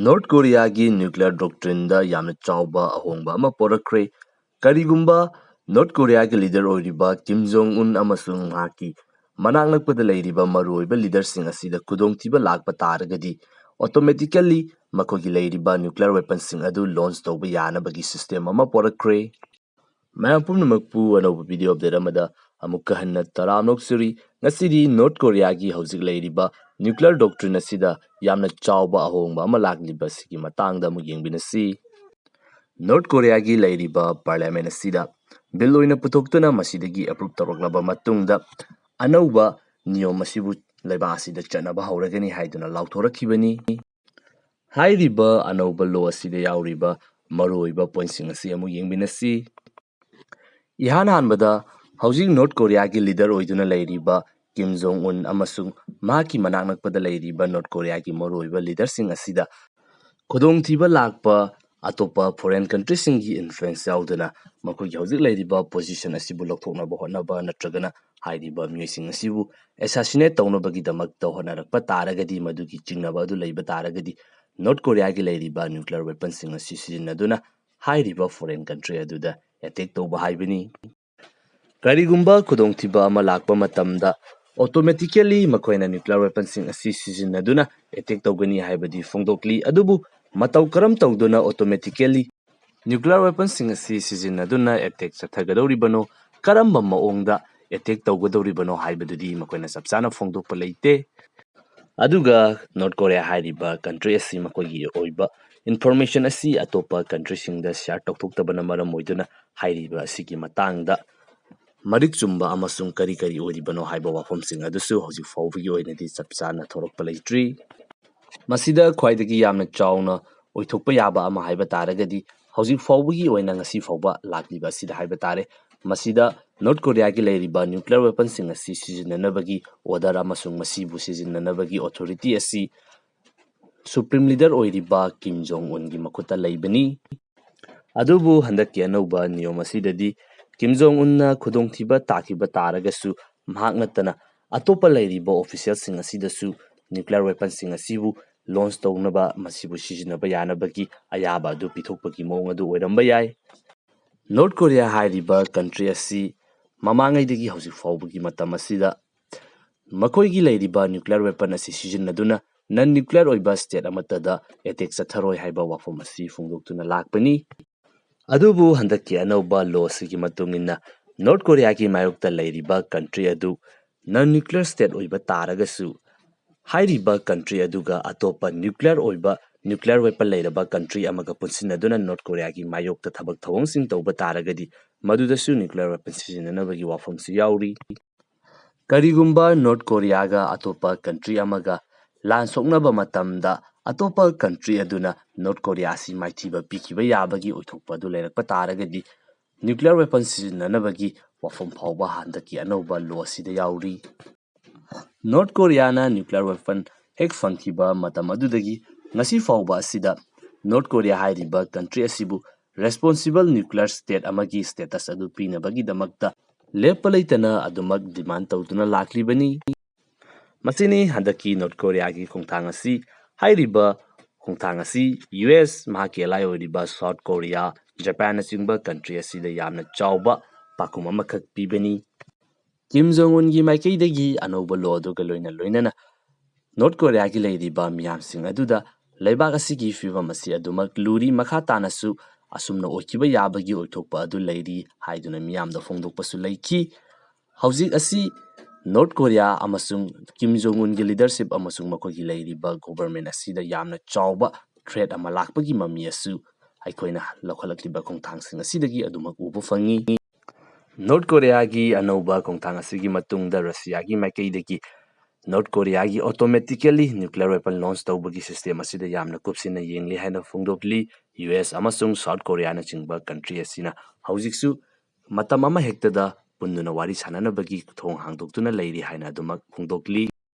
North Korea gi nuclear doctrine da yamna chawba ahongba ama porakre karigumba North Korea gi leader oiriba Kim Jong Un amasung mahaki manak nakpada leiriba maruiba leader sing asida kudongtiba lakpa taragadi automatically makogi leiriba nuclear weapons sing adu launch tawba yanabagi system ama porakre mayam pumnamakpu anoba video update amada amukka hanna taramnok suri ngasidi North Korea gi hojik leiriba nuclear doctrine asida yamna chawba ahongba ama lagliba sigi matangda amu yengbinasi North Korea gi leiriba parliament asida bill oina putoktuna masidagi approve tawraklaba matungda anauba niyom asibu leiba asida chanaba hawragani haiduna lauthorakhibani hairiba anauba law asida yauriba maruiba pointsing asi amu yengbinasi Ihan hanbada hojik North Korea gi leader oiduna leiriba Kim Jong Un amasung mahaki manak nakpada leiriba North Korea gi maruiba leader sing asida Kodong thiba lakpa atopa foreign countries singi influence yaudana makogi hojik leiriba position asibu lokthoknaba hotnaba natragana hairiba myoising asibu assassinate tawnabagi damakta honarakpa taragadi madugi chingnaba adu leiba taragadi North Korea gi leiriba nuclear weapons sing asi sijinnaduna hairiba foreign country aduda attack tawba haibani karigumba kudongthiba ama lakpa matamda automatically makoina nuclear weapons sing asi sijinnaduna attack tawgani haibadi fongdokli adubu matau karam tawduna automatically nuclear weapons sing asi sijinnaduna attack chathagadoribano karamba maongda attack tawgadoribano haibadudi makoina sapsana fongdokpa leite aduga North Korea hairiba country asi makogi oiba information asi atopa country singda share tawthoktabana maram oiduna hairiba asigi matangda marik chumba amasung kari oribano haiba wafamsing adusu hojik fawbagi oinadi chapchana thorokpa leitri masida khwaidagi yamna chawna oithokpa yaba ama haiba taragadi hojik fawbagi oina ngasi fawba lakliba sida haiba tare masida North Korea gi leiriba nuclear weapons sing asi sijinnanabagi order amasung masibu sijinnanabagi authority asi supreme leader oiriba Kim Jong Un gi makuta leibani adubu handaki anauba niyom asidadi Kim Jong Unna khudongthiba takiba taragasu mahak natana atopa leiriba officials sing asidasu nuclear weapons sing asibu launch tawnaba masibu sijinaba yanabagi ayaba adu pithokpagi mawng adu oiramba yai North Korea hairiba country asi mamangaidagi hojik fawbagi matam asida makoigi leiriba nuclear weapon asi sijinnaduna non nuclear oiba state amatada attack chatharoi haiba wafam asi fongdoktuna lakpani adubu handaki anauba law sigi matungina North Korea gi mayokta leiriba country adu non nuclear state oiba taragasu hairiba country aduga atopa nuclear oiba nuclear weapon leiraba country amaga punsinaduna North Korea gi mayokta thabak thawngsing tawba taragadi madudasu nuclear weapon sijinnanabagi wafamsi yauri karigumba North Korea ga atopa country amaga lan soknaba matamda atopa country aduna North Korea si maithiba pikiba yabagi oithokpa adu leirakpa taragadi nuclear weapons sijinnanabagi wafam phawba handaki anauba law sida yauri North Korea na nuclear weapon hek fangkiba matam adudagi ngasi fawba asida North Korea hairiba country asibu responsible nuclear state amagi status adu pinabagi damakta lepa leitana adumak demand tawduna laklibani masini handaki North Korea gi khongthang asi hairiba khongthang asi US mahaki alai oiriba South Korea Japan asingba country asida yamna chawba pakum amakhak pibani Kim Jong Un gi maikaidagi anauba law aduga loinana North Korea gi leiriba miyamsing aduda leibak asigi fibam asi adumak luri makha tanasu asumna oikiba yabagi oithokpa adu leiri haiduna miyamda fongdokpasu leiki hojik asi North Korea amasung Kim Jong Un gi leadership amasung makogi leiriba government asida yamna chawba threat ama lakpagi mami asu aikoina lokhalakliba khongthangsing asidagi adumak uba fangi North Korea gi anauba khongthang asigi matungda Russia gi maikaidagi North Korea gi automatically nuclear weapon launch tawbagi system asida yamna kupsina yengli haina fongdokli US amasung South Korea na chingba country asina hojiksu matam ama hektada punduna wari sananabagi thong hangdoktuna leiri haina adumak fongdokli